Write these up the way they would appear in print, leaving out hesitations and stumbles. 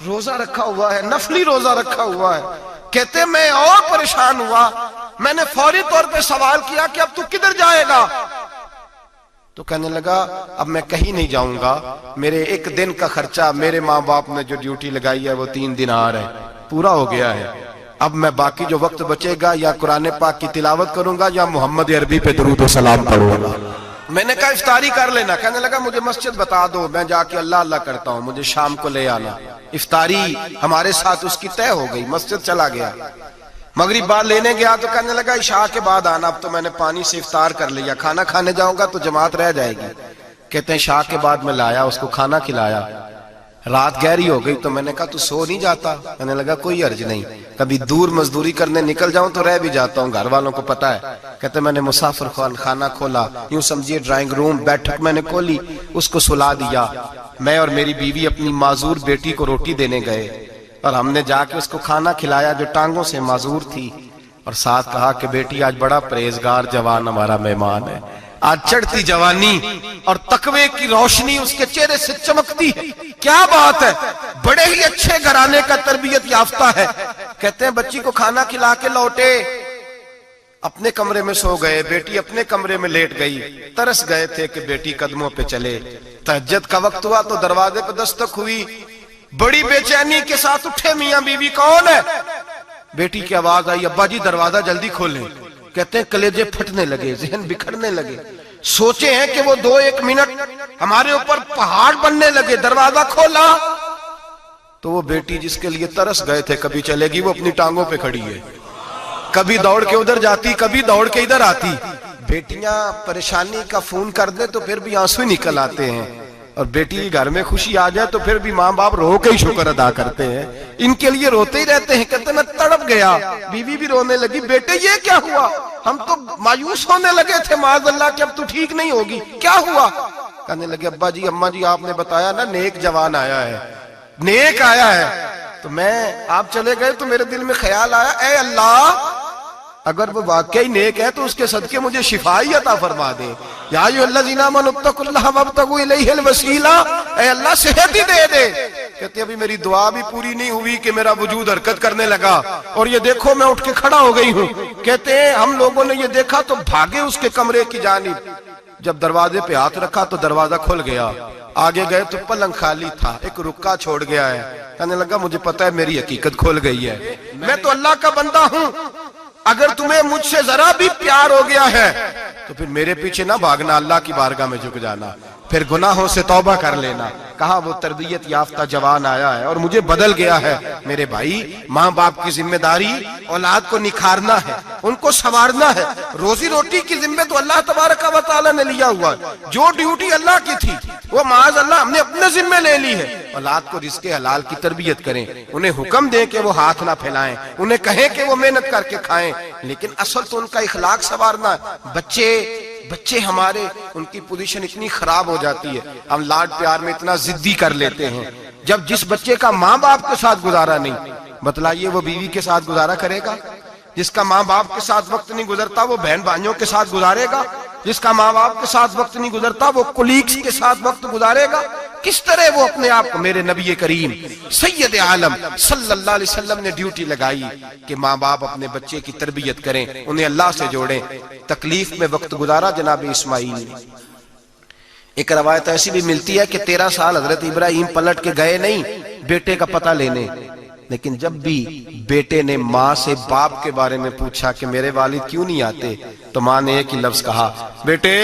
روزہ رکھا ہوا ہے، نفلی روزہ رکھا ہوا ہے. کہتے میں اور پریشان ہوا، میں نے فوری طور پہ سوال کیا کہ اب تو کدھر جائے گا؟ تو کہنے لگا اب میں کہیں نہیں جاؤں گا، میرے ایک دن کا خرچہ میرے ماں باپ نے جو ڈیوٹی لگائی ہے وہ 3 دن آ رہے پورا ہو گیا ہے. اب میں باقی جو وقت بچے گا یا قرآن پاک کی تلاوت کروں گا یا محمد عربی پہ درود و سلام پڑھوں گا. میں نے کہا افطاری کر لینا. کہنے لگا مجھے مسجد بتا دو، میں جا کے اللہ اللہ کرتا ہوں، مجھے شام کو لے آنا. افطاری ہمارے ساتھ اس کی طے ہو گئی، مسجد چلا گیا. مغرب بعد لینے گیا تو کہنے لگا عشاء کے بعد آنا، اب تو میں نے پانی سے افطار کر لیا، کھانا کھانے جاؤں گا تو جماعت رہ جائے گی. کہتے ہیں عشاء کے بعد میں لایا، اس کو کھانا کھلایا. رات گہری ہو گئی تو میں نے کہا تو سو نہیں جاتا؟ کہنے لگا کوئی عرض نہیں، کبھی دور مزدوری کرنے نکل جاؤں تو رہ بھی جاتا ہوں، گھر والوں کو پتا ہے. کہتے میں نے مسافر خانہ کھولا، یوں سمجھیے ڈرائنگ روم بیٹھک میں نے کھولی، اس کو سلا دیا. میں اور میری بیوی اپنی معذور بیٹی کو روٹی دینے گئے اور ہم نے جا کے اس کو کھانا کھلایا جو ٹانگوں سے معذور تھی، اور ساتھ کہا کہ بیٹی آج بڑا پرہیزگار جوان ہمارا مہمان ہے، آج چڑھتی جوانی اور تقوی کی روشنی اس کے چہرے سے چمکتی ہے. کیا بات ہے، بڑے ہی اچھے گھرانے کا تربیت یافتہ ہے. کہتے ہیں بچی کو کھانا کھلا کے لوٹے، اپنے کمرے میں سو گئے، بیٹی اپنے کمرے میں لیٹ گئی. ترس گئے تھے کہ بیٹی قدموں پہ چلے. تہجد کا وقت ہوا تو دروازے پہ دستک ہوئی، بڑی بے چینی کے ساتھ اٹھے میاں بیوی. کون ہے؟ بیٹی کی آواز آئی ابا جی دروازہ جلدی کھولیں. کہتے ہیں کلیجے پھٹنے لگے، ذہن بکھرنے لگے. سوچے ہیں کہ وہ 2-1 منٹ ہمارے اوپر پہاڑ بننے لگے. دروازہ کھولا تو وہ بیٹی جس کے لیے ترس گئے تھے کبھی چلے گی، وہ اپنی ٹانگوں پہ کھڑی ہے. کبھی دوڑ کے ادھر جاتی، کبھی دوڑ کے ادھر آتی. بیٹیاں پریشانی کا فون کر دیں تو پھر بھی آنسو نکل آتے ہیں، اور بیٹی گھر میں خوشی آ جائے تو پھر بھی ماں باپ رو کے ہی شکر ادا کرتے ہیں. ان کے لیے روتے ہی رہتے ہیں. کہتے میں تڑپ گیا. بیوی بھی رونے لگی، بیٹے یہ کیا ہوا؟ ہم تو مایوس ہونے لگے تھے معاذ اللہ کہ اب تو ٹھیک نہیں ہوگی، کیا ہوا؟ کہنے لگے ابا جی اماں جی آپ نے بتایا نا نیک جوان آیا ہے، نیک آیا ہے. تو میں آپ چلے گئے تو میرے دل میں خیال آیا اے اللہ اگر وہ واقعی نیک ہے تو اس کے صدقے مجھے شفائی عطا فرما دے. یا ایھا الذین آمنوا اتقوا اللہ وابتغوا الیہ الوسیلہ، اے اللہ صحت ہی دے دے. کہتے ابھی میری دعا بھی پوری نہیں ہوئی کہ میرا وجود حرکت کرنے لگا، اور یہ دیکھو میں اٹھ کے کھڑا ہو گئی ہوں. کہتے ہیں ہم لوگوں نے یہ دیکھا تو بھاگے اس کے کمرے کی جانب. جب دروازے پہ ہاتھ رکھا تو دروازہ کھل گیا. آگے گئے تو پلنگ خالی تھا، ایک رکا چھوڑ گیا ہے. کہنے لگا مجھے پتا ہے میری حقیقت کھل گئی ہے، میں تو اللہ کا بندہ ہوں. اگر تمہیں مجھ سے ذرا بھی پیار ہو گیا ہے تو پھر میرے پیچھے نہ بھاگنا، اللہ کی بارگاہ میں جھک جانا، پھر گناہوں سے توبہ کر لینا. کہا وہ تربیت یافتہ جوان آیا ہے اور مجھے بدل گیا ہے. میرے بھائی ماں باپ کی ذمہ داری اولاد کو نکھارنا ہے، ان کو سنوارنا ہے. روزی روٹی کی ذمہ تو اللہ تبارک و تعالی نے لیا ہوا ہے. جو ڈیوٹی اللہ کی تھی وہ معاذ اللہ ہم نے اپنے ذمہ لے لی ہے. اولاد کو رزق حلال کی تربیت کریں، انہیں حکم دیں کہ وہ ہاتھ نہ پھیلائیں، انہیں کہیں کہ وہ محنت کر کے کھائیں، لیکن اصل تو ان کا اخلاق سنوارنا ہے. بچے ہمارے ان کی پوزیشن اتنی خراب ہو جاتی ہے، ہم لاڈ پیار میں اتنا ضدی کر لیتے ہیں. جب جس بچے کا ماں باپ کے ساتھ گزارا نہیں، بتلائیے وہ بیوی کے ساتھ گزارا کرے گا؟ جس کا ماں باپ کے ساتھ وقت نہیں گزرتا وہ بہن بھائیوں کے ساتھ گزارے گا؟ جس کا ماں باپ کے ساتھ وقت نہیں گزرتا وہ کولیگز کے ساتھ وقت گزارے گا؟ کس طرح وہ اپنے آپ کو، میرے نبی کریم سید عالم صلی اللہ علیہ وسلم نے ڈیوٹی لگائی کہ ماں باپ اپنے بچے کی تربیت کریں، انہیں اللہ سے جوڑیں. تکلیف میں وقت گزارا جناب اسماعیل نے. ایک روایت ایسی بھی ملتی ہے کہ 13 سال حضرت ابراہیم پلٹ کے گئے نہیں بیٹے کا پتہ لینے، لیکن جب بھی بیٹے نے ماں سے باپ کے بارے میں پوچھا کہ میرے والد کیوں نہیں آتے تو ماں نے ایک ہی لفظ کہا، بیٹے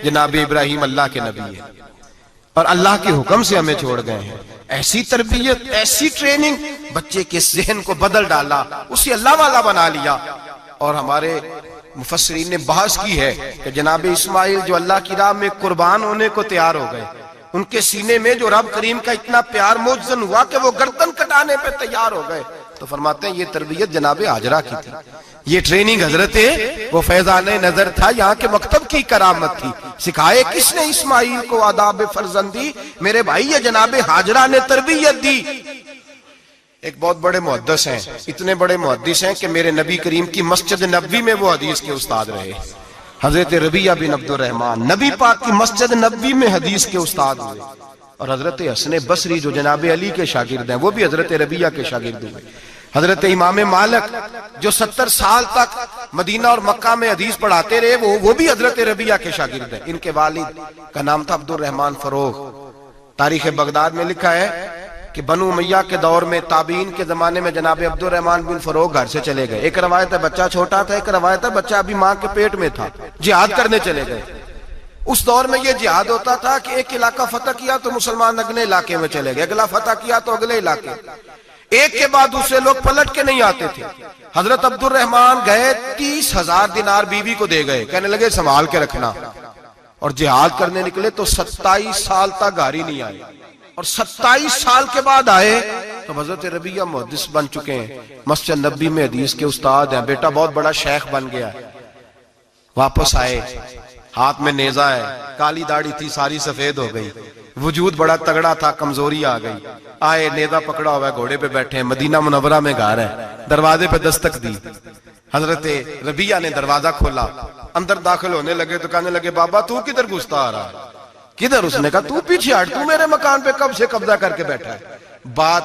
جناب ابراہیم اللہ کے نبی ہے اور اللہ کے حکم سے ہمیں چھوڑ گئے ہیں. ایسی تربیت، ایسی ٹریننگ بچے کے ذہن کو بدل ڈالا، اسے اللہ والا بنا لیا. اور ہمارے مفسرین نے بحث کی ہے کہ جناب اسماعیل جو اللہ کی راہ میں قربان ہونے کو تیار ہو گئے، ان کے سینے میں جو رب کریم کا اتنا پیار موجزن ہوا کہ وہ گردن کٹانے پہ تیار ہو گئے، تو فرماتے ہیں یہ تربیت جناب ہاجرہ کی تھی. یہ ٹریننگ حضرت وہ فیضان نظر تھا، یہاں کے مکتب کی کرامت تھی. سکھائے کس نے اسماعیل کو آداب فرزندی؟ میرے بھائی یہ جناب ہاجرہ نے تربیت دی. ایک بہت بڑے محدث ہیں، اتنے بڑے محدث ہیں کہ میرے نبی کریم کی مسجد نبوی میں وہ حدیث کے استاد رہے. حضرت ربیعہ بن عبد الرحمن نبی پاک کی مسجد نبوی میں حدیث کے استاد ہوئے. اور حضرت حسن بصری جو جناب علی کے شاگرد ہیں وہ بھی حضرت ربیہ کے شاگرد ہوئے. حضرت امام مالک جو 70 سال تک مدینہ اور مکہ میں حدیث پڑھاتے رہے وہ بھی حضرت ربیہ کے شاگرد ہیں. ان کے والد کا نام تھا عبد الرحمن فروغ. تاریخ بغداد میں لکھا ہے کہ بنو امیہ کے دور میں تابعین کے زمانے میں جناب عبد الرحمن بن فروغ گھر سے چلے گئے. ایک روایت ہے بچہ چھوٹا تھا, ایک روایت ہے بچہ ابھی ماں کے پیٹ میں تھا, جہاد کرنے چلے گئے. اس دور میں یہ جہاد ہوتا تھا کہ ایک علاقہ فتح کیا تو مسلمان اگلے علاقے میں چلے گئے, اگلا فتح کیا تو اگلے علاقے, ایک کے بعد دوسرے لوگ پلٹ کے نہیں آتے تھے. حضرت عبد الرحمن گئے 30,000 دینار بیوی کو دے گئے, کہنے لگے سنبھال کے رکھنا. اور جہاد کرنے نکلے تو 27 سال تک گھر ہی نہیں آئے, اور 27 سال کے بعد آئے تو حضرت ربیہ محدث بن چکے ہیں, مسجد نبی میں حدیث کے استاد ہیں, بیٹا بہت بڑا شیخ بن گیا. واپس آئے, ہاتھ میں نیزہ ہے, کالی داڑھی تھی ساری سفید ہو گئی, وجود بڑا تگڑا تھا, کمزوری آ گئی. آئے, نیزہ پکڑا ہوا ہے, گھوڑے پہ بیٹھے ہیں, مدینہ منورہ میں گھر ہے. دروازے پہ دستک دی, حضرت ربیہ نے دروازہ کھولا, اندر داخل ہونے لگے تو کہنے لگے بابا تو کدھر گھستا آ رہا ہے, کدھر؟ اس نے کہا تو پیچھے ہٹ, تو میرے مکان پہ کب سے قبضہ کر کے بیٹھا ہے. بات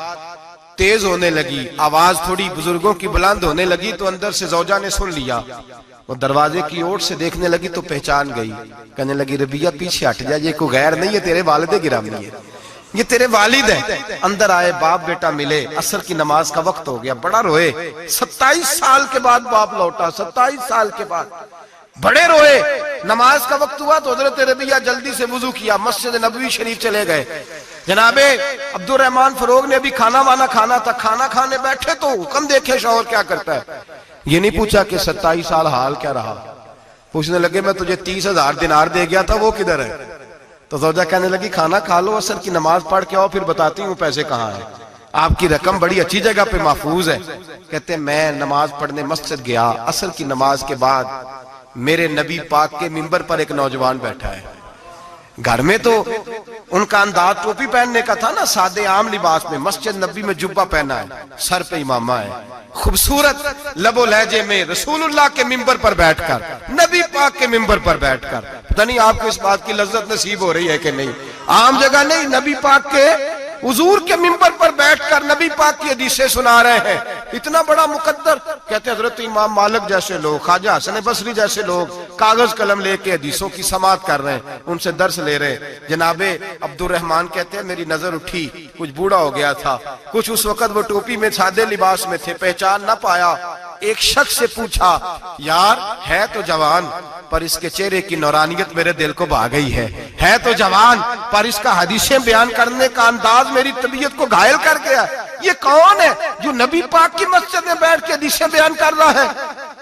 تیز ہونے لگی, آواز تھوڑی بزرگوں کی بلند ہونے لگی تو اندر سے زوجہ نے سن لیا. وہ دروازے کی اوٹ سے دیکھنے لگی تو پہچان گئی, کہنے لگی ربیہ پیچھے ہٹ جا, یہ کوئی غیر نہیں ہے, تیرے والد گرامی ہے, یہ تیرے والد ہیں. اندر آئے, باپ بیٹا ملے, عصر کی نماز کا وقت ہو گیا, بڑا روئے. 27 سال کے بعد باپ لوٹا, 27 سال کے بعد بڑے روئے. نماز کا وقت ہوا تو حضرت ربیہ جلدی سے وضو کیا, مسجد نبوی شریف چلے گئے. جناب عبد الرحمن فروغ نے ابھی کھانا وانا کھانا تھا, کھانا کھانے بیٹھے تو حکم دیکھے شوہر کیا کرتا ہے. یہ نہیں پوچھا کہ 27 سال حال کیا رہا, پوچھنے لگے میں تجھے 30,000 دینار دے گیا تھا, وہ کدھر ہے؟ تو زوجہ کہنے لگی کھانا کھا لو, عصر کی نماز پڑھ کے آؤ, پھر بتاتی ہوں پیسے کہاں ہیں, آپ کی رقم بڑی اچھی جگہ پہ محفوظ ہے. کہتے میں نماز پڑھنے مسجد گیا, عصر کی نماز کے بعد میرے نبی پاک کے منبر پر ایک نوجوان بیٹھا ہے. گھر میں تو ان کا انداز ٹوپی پہننے کا تھا نا, سادے عام لباس میں, مسجد نبی میں جبہ پہنا ہے, سر پہ امامہ ہے, خوبصورت لب و لہجے میں رسول اللہ کے منبر پر بیٹھ کر, نبی پاک کے منبر پر بیٹھ کر. پتہ نہیں آپ کو اس بات کی لذت نصیب ہو رہی ہے کہ نہیں, عام جگہ نہیں, نبی پاک کے حضور کے منبر پر بیٹھ کر نبی پاک کی حدیثیں سنا رہے ہیں. اتنا بڑا مقدر. کہتے ہیں حضرت امام مالک جیسے لوگ, خواجہ حسن بصری جیسے لوگ کاغذ قلم لے کے حدیثوں کی سماعت کر رہے ہیں, ان سے درس لے رہے ہیں. جناب عبد الرحمن کہتے ہیں میری نظر اٹھی, کچھ بوڑھا ہو گیا تھا, کچھ اس وقت وہ ٹوپی میں سادے لباس میں تھے, پہچان نہ پایا. ایک شخص سے پوچھا یار ہے تو جوان پر اس کے چہرے کی نورانیت میرے دل کو بھا گئی ہے تو جوان پر اس کا حدیثیں بیان کرنے کا انداز میری طبیعت کو گھائل کر گیا. یہ کون ہے جو نبی پاک کی مسجد میں بیٹھ کے حدیثیں بیان کر رہا ہے؟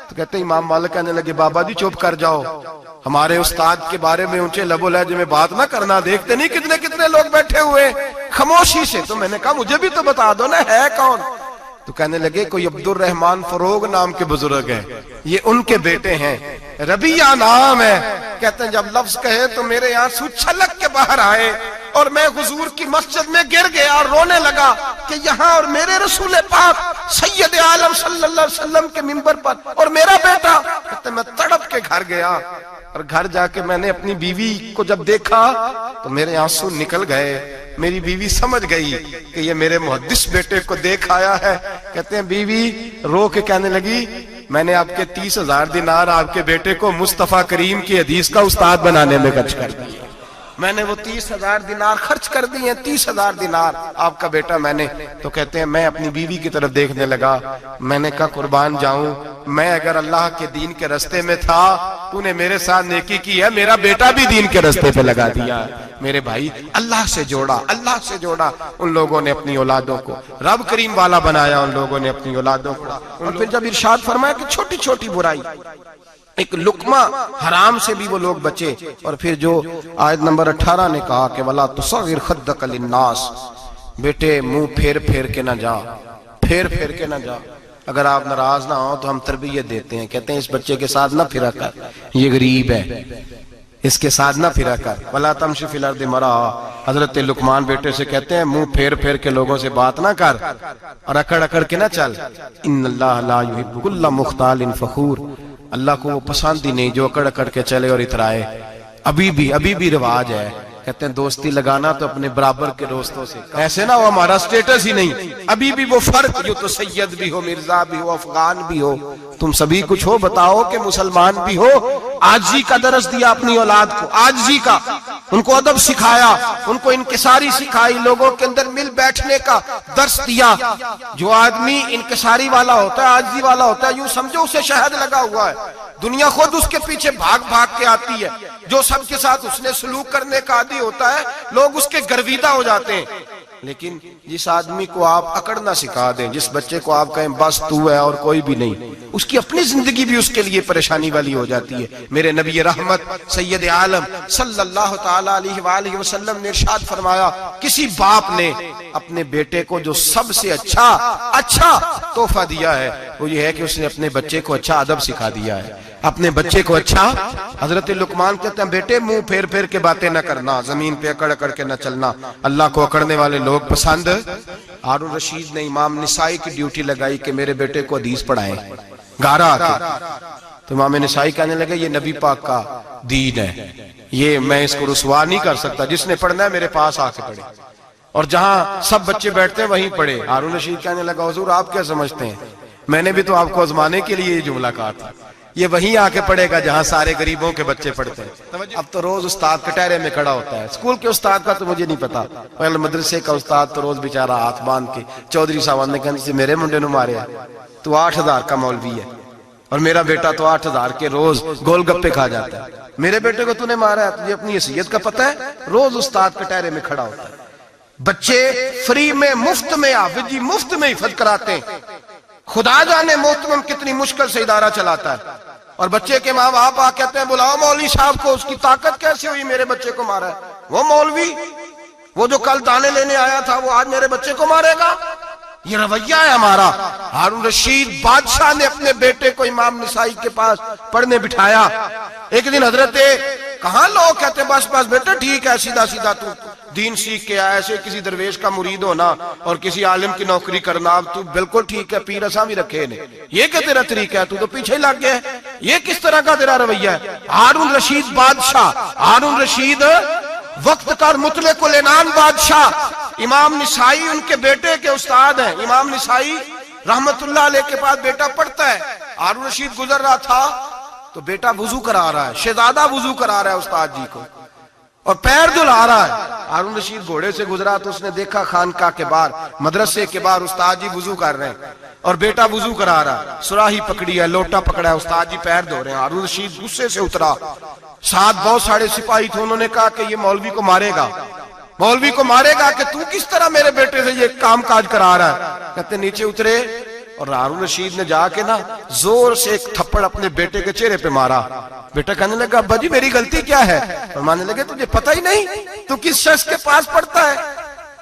تو کہتے ہیں امام مالک کہنے لگے بابا جی چپ کر جاؤ, ہمارے استاد کے بارے میں اونچے لب و لہجے میں بات نہ کرنا, دیکھتے نہیں کتنے کتنے لوگ بیٹھے ہوئے خاموشی سے. تو میں نے کہا مجھے بھی تو بتا دو نا ہے کون. تو کہنے لگے کوئی عبد الرحمن فروغ نام کے بزرگ ہیں, یہ ان کے بیٹے ہیں, ربیہ نام ہے. کہتے ہیں جب لفظ کہے تو میرے آنسو چھلک کے باہر آئے اور میں حضور کی مسجد میں گر گیا اور رونے لگا کہ یہاں اور میرے رسول پاک سید عالم صلی اللہ علیہ وسلم کے منبر پر اور میرا بیٹا. کہتے ہیں میں تڑپ کے گھر گیا اور گھر جا کے میں نے اپنی بیوی کو جب دیکھا تو میرے آنسو نکل گئے. میری بیوی سمجھ گئی کہ یہ میرے محدث بیٹے کو دیکھ آیا ہے. کہتے ہیں بیوی رو کے کہنے لگی میں نے آپ کے 30,000 دینار آپ کے بیٹے کو مصطفیٰ کریم کی حدیث کا استاد بنانے میں خرچ کر دیے. میں نے وہ 30,000 دینار خرچ کر دیے, 30,000 دینار آپ کا بیٹا میں نے. تو کہتے ہیں میں اپنی بیوی کی طرف دیکھنے لگا, میں نے کہا قربان جاؤں, میں اگر اللہ کے دین کے رستے میں تھا تو نے میرے ساتھ نیکی کی ہے, میرا بیٹا بھی دین کے رستے پہ لگا دیا. میرے بھائی اللہ سے جوڑا ان لوگوں نے اپنی اولادوں کو, رب کریم والا بنایا ان لوگوں نے اپنی اولادوں کو. اور پھر جب ارشاد فرمایا کہ چھوٹی چھوٹی برائی, ایک لقمہ حرام سے بھی وہ لوگ بچے. اور پھر جو آیت نمبر 18 نے کہا کہ وَلَا تُصَغِّرْ خَدَّكَ لِلنَّاسِ, بیٹے منہ پھیر کے نہ جا, پھیر کے نہ جا. اگر آپ ناراض نہ ہوں تو ہم تربیت دیتے ہیں, کہتے ہیں اس بچے کے ساتھ نہ پھرا کر, یہ غریب ہے, اس کے ساتھ نہ پھرا کر. وَلَا تَمْشِ فِي الْأَرْضِ مَرَحًا, حضرت لقمان بیٹے سے کہتے ہیں منہ پھیر کے لوگوں سے بات نہ کر اور اکڑ کے نہ چل. إِنَّ اللَّهَ لَا يُحِبُّ كُلَّ مُخْتَالٍ فَخُورٍ, اللہ کو وہ پسند ہی نہیں جو اکڑ کے چلے اور اترائے. ابھی بھی رواج ہے کہتے ہیں دوستی لگانا تو اپنے برابر کے دوستوں سے، ایسے نہ ہو ہمارا سٹیٹس ہی نہیں، ابھی بھی وہ فرق جو تو سید بھی ہو، مرزا بھی ہو، افغان بھی ہو، تم سبھی کچھ ہو، بتاؤ کہ مسلمان بھی ہو۔ عاجزی کا درس دیا اپنی اولاد کو، عاجزی کا، ان کو ادب سکھایا، ان کو انکساری سکھائی، لوگوں کے اندر مل بیٹھنے کا درس دیا۔ جو آدمی انکساری والا ہوتا ہے، عاجزی والا ہوتا ہے، یوں سمجھو اسے شہد لگا ہوا ہے، دنیا خود اس کے پیچھے بھاگ بھاگ کے آتی ہے۔ جو سب کے ساتھ اس نے سلوک کرنے کا عادی ہوتا ہے، لوگ اس کے گرویدہ ہو جاتے ہیں۔ لیکن جس آدمی کو آپ اکڑنا سکھا دیں، جس بچے کو آپ کہیں بس تو ہے اور کوئی بھی نہیں، اس کی اپنی زندگی بھی اس کے لیے پریشانی والی ہو جاتی ہے۔ میرے نبی رحمت سید عالم صلی اللہ تعالی علیہ وآلہ وسلم نے ارشاد فرمایا، کسی باپ نے اپنے بیٹے کو جو سب سے اچھا تحفہ دیا ہے وہ یہ ہے کہ اس نے اپنے بچے کو اچھا ادب سکھا دیا ہے، اپنے بچے کو اچھا۔ حضرت لقمان کہتے ہیں بیٹے منہ پھیر پھیر کے باتیں نہ کرنا، زمین پہ اکڑ اکڑ کے نہ چلنا، اللہ کو اکڑنے والے لوگ پسند۔ ہارون رشید نے امام نسائی کی ڈیوٹی لگائی کہ میرے بیٹے کو حدیث پڑھائیں گارا آ کے، تو امام نسائی کہنے لگے یہ نبی پاک کا دین ہے، یہ میں اس کو رسوا نہیں کر سکتا، جس نے پڑھنا ہے میرے پاس آ کے پڑھے، اور جہاں سب بچے بیٹھتے ہیں وہیں پڑھے۔ ہارون رشید کہنے لگا حضور آپ کیا سمجھتے ہیں، میں نے بھی تو آپ کو آزمانے کے لیے یہ جملہ کہا تھا، یہ وہیں آ کے پڑھے گا جہاں سارے غریبوں کے بچے پڑھتے ہیں۔ اب تو روز استاد کٹہرے میں کھڑا ہوتا ہے، اسکول کے استاد کا تو مجھے نہیں پتا، پہلے مدرسے کا استاد تو روز بیچارہ ہاتھ باندھ کے چودھری صاحب نے کہا سے میرے منڈے نو مارے تو 8,000 کا مولوی ہے، اور میرا بیٹا تو 8,000 کے روز گول گپے کھا جاتا ہے، میرے بیٹے کو تو نے مارا ہے، تجھے اپنی حیثیت کا پتہ ہے؟ روز استاد کٹہرے میں کھڑا ہوتا ہے۔ بچے فری میں مفت میں حافظ جی مفت میں حفظ کراتے ہیں، خدا جانے محترم کتنی مشکل سے ادارہ چلاتا ہے، اور بچے کے ماں باپ آ کہتے ہیں بلاؤ مولوی صاحب کو، اس کی طاقت کیسے ہوئی میرے بچے کو مارا ہے؟ وہ مولوی وہ جو کل دانے لینے آیا تھا وہ آج میرے بچے کو مارے گا؟ یہ رویہ ہے ہمارا۔ ہارون رشید بادشاہ نے اپنے بیٹے کو امام نسائی کے پاس پڑھنے بٹھایا۔ ایک دن حضرت کہاں لوگ کہتے بس بیٹا ٹھیک ہے، سیدھا سیدھا تو دین سیکھ کے آیا، ایسے کسی درویش کا مرید ہونا اور کسی عالم کی نوکری کرنا، اب تو بالکل ٹھیک ہے، پیر اساں بھی رکھے نے، یہ کہ تیرا طریقہ ہے، تو تو پیچھے لگ گیا ہے، یہ کس طرح کا تیرا رویہ ہے؟ ہارون رشید بادشاہ، ہارون رشید وقت کا مطلق العنان بادشاہ، امام نسائی ان کے بیٹے کے استاد ہیں، امام نسائی رحمت اللہ علیہ کے پاس بیٹا پڑھتا ہے۔ ہارون رشید گزر رہا تھا تو بیٹا وضو کرا رہا ہے، شہزادہ وضو کرا رہا ہے استاد جی کو، اور پیر دھلا رہا ہے۔ ہارون رشید گھوڑے سے گزرا تو اس نے دیکھا خانقاہ کے باہر، مدرسے کے باہر استاد جی وضو کر رہے ہیں اور بیٹا وضو کرا رہا ہے، سراہی پکڑی ہے، لوٹا پکڑا ہے، استاد جی پیر دھو رہے ہیں۔ ہارون رشید غصے سے اترا، ساتھ بہت سارے سپاہی تھے، انہوں نے کہا کہ یہ مولوی کو مارے گا، مولوی کو مارے گا کہ تو کس طرح میرے بیٹے سے یہ کام کاج کرا رہا ہے؟ کہتے نیچے اترے اور ہارون رشید نے جا کے نا زور سے ایک تھپڑ اپنے بیٹے کے چہرے پہ مارا۔ بیٹا کہنے لگا ابا جی میری غلطی کیا ہے؟ فرمانے لگے تجھے پتہ ہی نہیں تو کس شخص کے پاس پڑھتا ہے؟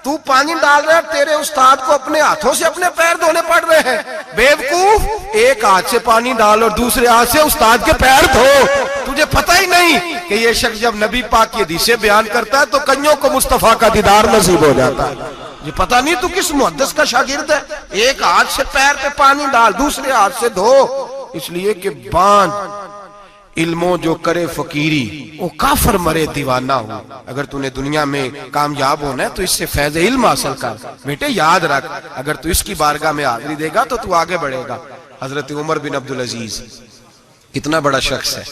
تو پانی ڈال رہا ہے، تیرے استاد کو اپنے ہاتھوں سے اپنے پیر دھونے پڑ رہے ہیں۔ بیوقوف، ایک ہاتھ سے پانی ڈال اور دوسرے ہاتھ سے استاد کے پیر دھو، تجھے پتہ ہی نہیں کہ یہ شخص جب نبی پاک کی حدیثیں بیان کرتا ہے تو کنیوں کو مصطفیٰ کا دیدار نصیب ہو جاتا ہے۔ یہ پتہ نہیں تو کس محدث کا شاگرد ہے، ایک ہاتھ سے پیر پہ پانی ڈال دوسرے ہاتھ سے دھو، اس لیے کہ باندھ علموں جو کرے فقیری وہ کافر مرے دیوانہ ہو۔ اگر تو نے دنیا میں کامیاب ہونا ہے تو اس سے فیض علم حاصل کر، بیٹے یاد رکھ، اگر تو اس کی بارگاہ میں حاضری دے گا تو تو آگے بڑھے گا۔ حضرت عمر بن عبدالعزیز کتنا بڑا شخص ہے،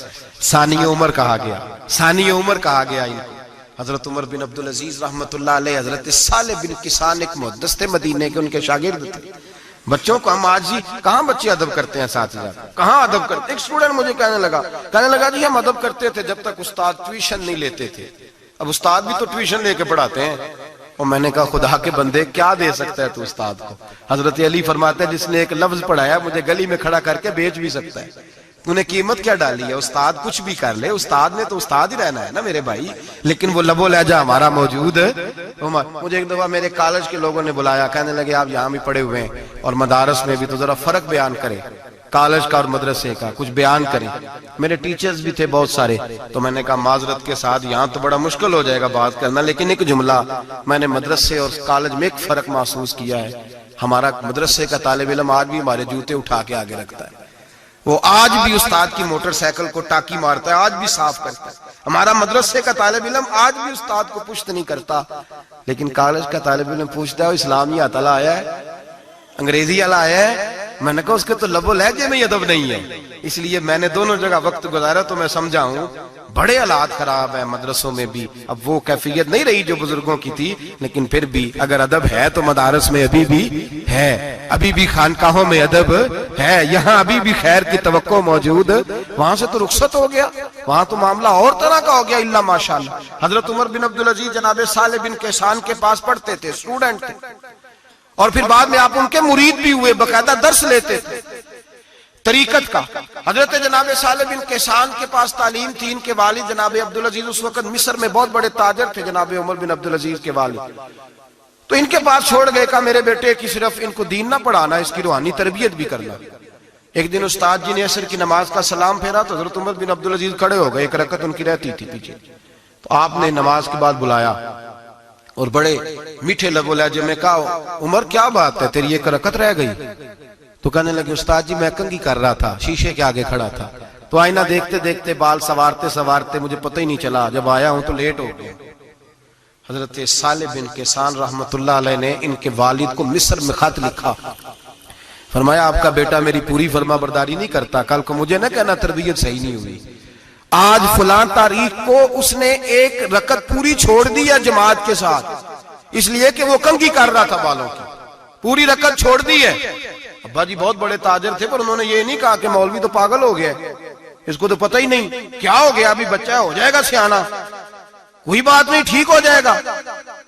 ثانی عمر کہا گیا، ثانی عمر کہا گیا ان کو۔ حضرت عمر بن عبدالعزیز رحمت اللہ علیہ، حضرت صالح بن کسان ایک محدث تھے مدینے کے، ان کے شاگرد تھے۔ بچوں کو ہم آج ہی کہاں بچے ادب کرتے ہیں، ساتھ کہاں ادب کرتے؟ ایک اسٹوڈنٹ مجھے کہنے لگا جی ہم ادب کرتے تھے جب تک استاد ٹیوشن نہیں لیتے تھے، اب استاد بھی تو ٹیوشن لے کے پڑھاتے ہیں۔ اور میں نے کہا خدا کے بندے کیا دے سکتا ہے تو استاد کو؟ حضرت علی فرماتے ہیں جس نے ایک لفظ پڑھایا مجھے گلی میں کھڑا کر کے بیچ بھی سکتا ہے، تو نے قیمت کیا ڈالی ہے؟ استاد کچھ بھی کر لے، استاد نے تو استاد ہی رہنا ہے نا میرے بھائی، لیکن وہ لب و لہجہ ہمارا موجود ہے۔ مجھے ایک دفعہ میرے کالج کے لوگوں نے بلایا، کہنے لگے آپ یہاں بھی پڑھے ہوئے ہیں اور مدارس میں بھی، تو ذرا فرق بیان کریں کالج کا اور مدرسے کا، کچھ بیان کریں۔ میرے ٹیچرز بھی تھے بہت سارے، تو میں نے کہا معذرت کے ساتھ یہاں تو بڑا مشکل ہو جائے گا بات کرنا، لیکن ایک جملہ میں نے مدرسے اور کالج میں ایک فرق محسوس کیا ہے۔ ہمارا مدرسے کا طالب علم آج بھی ہمارے جوتے اٹھا کے آگے رکھتا ہے، وہ آج بھی استاد کی موٹر سائیکل کو ٹاکی مارتا ہے، آج بھی صاف کرتا ہے، ہمارا مدرسے کا طالب علم آج بھی استاد کو پشت نہیں کرتا، لیکن کالج کا طالب علم پوچھتا ہے اسلامی آتلا آیا ہے، انگریزی والا آیا ہے؟ میں نے کہا اس کے تو لب و لہجے میں ادب نہیں ہے۔ اس لیے میں نے دونوں جگہ وقت گزارا تو میں سمجھا ہوں بڑے حالات خراب ہیں مدرسوں میں بھی۔ اب وہ کیفیت نہیں رہی جو بزرگوں کی تھی، لیکن پھر بھی اگر ادب ہے تو مدارس میں ابھی بھی ہے، ابھی بھی خانقاہوں میں ادب ہے، یہاں ابھی بھی خیر کی توقع موجود۔ وہاں سے تو رخصت ہو گیا، وہاں تو معاملہ اور طرح کا ہو گیا، الا ماشاءاللہ۔ حضرت عمر بن عبدالعزیز جناب صالح بن کیسان کے پاس پڑھتے تھے، اسٹوڈنٹ تھے، اور پھر بعد میں آپ ان کے مرید بھی ہوئے، باقاعدہ درس لیتے تھے طریقت کا۔ حضرت جناب صالح بن کیسان کے پاس تعلیم تھی، ان کے والد جناب عبدالعزیز اس وقت مصر میں بہت بڑے تاجر تھے، جناب عمر بن عبدالعزیز کے والد۔ تو ان کے پاس چھوڑ گئے، کہا میرے بیٹے کی صرف ان کو دین نہ پڑھانا، اس کی روحانی تربیت بھی کرنا۔ ایک دن استاد جی نے عصر کی نماز کا سلام پھیرا تو حضرت عمر بن عبدالعزیز کھڑے ہو گئے، ایک رکعت ان کی رہتی تھی پیچھے، تو آپ نے نماز کے بعد بلایا اور بڑے میٹھے لب و لہجے میں کہا عمر کیا بات ہے تیری ایک رکعت رہ گئی؟ تو کہنے لگے استاد جی میں کنگھی کر رہا تھا، شیشے کے آگے کھڑا تھا، تو آئینہ دیکھتے دیکھتے بال سوارتے سوارتے مجھے پتہ ہی نہیں چلا، جب آیا ہوں تو لیٹ ہو گیا۔ حضرت صالح بن کیسان رحمت اللہ علیہ نے ان کے والد کو مصر میں خط لکھا، فرمایا آپ کا بیٹا میری پوری فرما برداری نہیں کرتا، کل کو مجھے نہ کہنا تربیت صحیح نہیں ہوئی۔ آج فلاں تاریخ کو اس نے ایک رکعت پوری چھوڑ دی ہے جماعت کے ساتھ، اس لیے کہ وہ کنگھی کر رہا تھا بالوں کی، پوری رکعت چھوڑ دی ہے۔ ابا جی بہت بڑے تاجر تھے، پر انہوں نے یہ نہیں کہا کہ مولوی تو پاگل ہو گیا، اس کو تو پتہ ہی نہیں کیا ہو گیا، ابھی بچہ ہو جائے گا سیانا، کوئی بات نہیں ٹھیک ہو جائے گا۔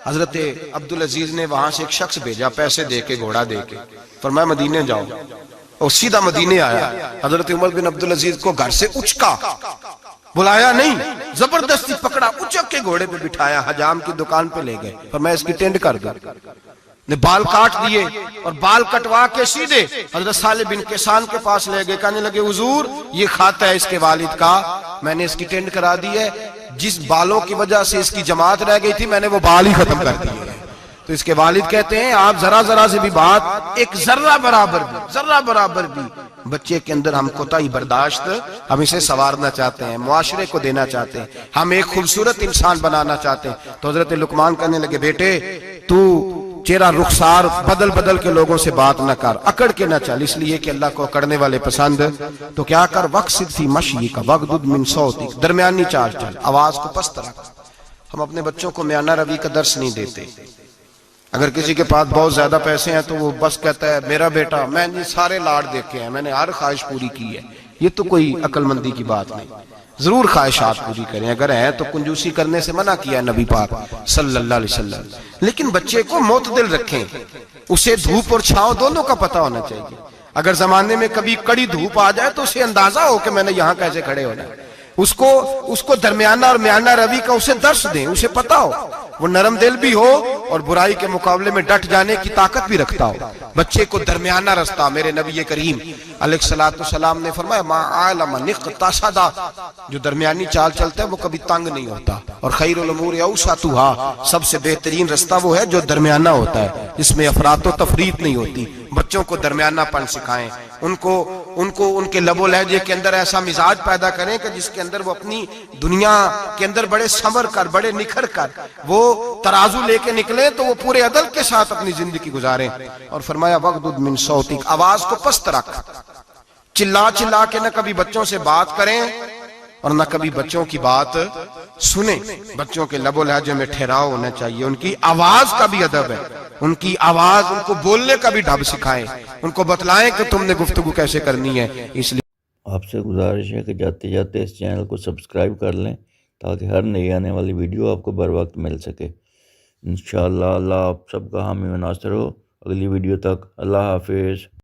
حضرت عبدالعزیز نے وہاں سے ایک شخص بھیجا، پیسے دے کے، گھوڑا دے کے، فرمایا مدینے جاؤ، اور سیدھا مدینے آیا۔ حضرت عمر بن عبدالعزیز کو گھر سے اچکا، بلایا نہیں، زبردستی پکڑا، اچک کے گھوڑے پہ بٹھایا، حجام کی دکان پہ لے گئے، فرمایا اس کی ٹینڈ کر دو، نے بال کاٹ دیے اور بال کٹوا کے سیدھے حضرت صالح بن کیسان کے پاس لے گئے، کہنے لگے حضور یہ کھاتا ہے اس کے والد کا، میں نے اس کی ٹینڈ کرا دی ہے، جس بالوں کی وجہ سے اس کی جماعت رہ گئی تھی میں نے وہ بال ہی ختم کر دیے۔ تو اس کے والد کہتے ہیں آپ ذرا ذرا سے بھی بات، ایک ذرہ برابر بھی بچے کے اندر ہم کوتاہی برداشت، ہم اسے سنوارنا چاہتے ہیں، معاشرے کو دینا چاہتے ہیں، ہم ایک خوبصورت انسان بنانا چاہتے ہیں۔ تو حضرت لقمان کہنے لگے بیٹے تو چہرہ رخسار بدل بدل کے لوگوں سے بات نہ کر، اکڑ کے نہ چل، اس لیے کہ اللہ کو اکڑنے والے پسند، تو کیا کر وقصد فی مشیک وغضض من صوتک، درمیانی چال چل، آواز کو پست رکھ۔ ہم اپنے بچوں کو میانہ روی کا درس نہیں دیتے۔ اگر کسی کے پاس بہت زیادہ پیسے ہیں تو وہ بس کہتا ہے میرا بیٹا، میں نے سارے لاڈ دیکھے ہیں، میں نے ہر خواہش پوری کی ہے، یہ تو کوئی عقل مندی کی بات نہیں۔ ضرور خواہشات پوری کریں، اگر ہیں تو کنجوسی کرنے سے منع کیا ہے نبی پاک صلی اللہ علیہ وسلم، لیکن بچے کو معتدل رکھیں، اسے دھوپ اور چھاؤں دونوں کا پتہ ہونا چاہیے۔ اگر زمانے میں کبھی کڑی دھوپ آ جائے تو اسے اندازہ ہو کہ میں نے یہاں کیسے کھڑے ہونا ہے، اس کو درمیانہ اور میانہ روی کا اسے درس دیں، اسے پتہ ہو، وہ نرم دل بھی ہو اور برائی کے مقابلے میں ڈٹ جانے کی طاقت بھی رکھتا ہو۔ بچے کو درمیانہ رستہ، میرے نبی کریم علیہ السلام نے فرمایا ما عالم نقتصد، جو درمیانی چال چلتا ہے وہ کبھی تنگ نہیں ہوتا، اور خیر الامور اوسطها، سب سے بہترین رستہ وہ ہے جو درمیانہ ہوتا ہے، جس میں افراط و تفریط نہیں ہوتی۔ بچوں کو درمیانہ پن سکھائیں، ان کو ان کے لب و لہجے کے اندر ایسا مزاج پیدا کریں کہ جس کے اندر وہ اپنی دنیا کے اندر بڑے سنور کر، بڑے نکھر کر وہ ترازو لے کے نکلیں تو وہ پورے عدل کے ساتھ اپنی زندگی گزاریں۔ اور فرمایا وغضض من صوتک، آواز کو پست رکھ، چلا چلا کے نہ کبھی بچوں سے بات کریں اور نہ کبھی بچوں کی بات سنیں۔ بچوں کے لب و لہجے میں ٹھہراؤ ہونا چاہیے، ان کی آواز کا بھی ادب ہے، ان کی آواز، ان کو بولنے کا بھی ڈھب سکھائیں، ان کو بتلائیں کہ تم نے گفتگو کیسے کرنی ہے۔ اس لیے آپ سے گزارش ہے کہ جاتے جاتے اس چینل کو سبسکرائب کر لیں تاکہ ہر نئی آنے والی ویڈیو آپ کو بر وقت مل سکے۔ انشاءاللہ اللہ آپ سب کا حامی و ناصر ہو۔ اگلی ویڈیو تک اللہ حافظ۔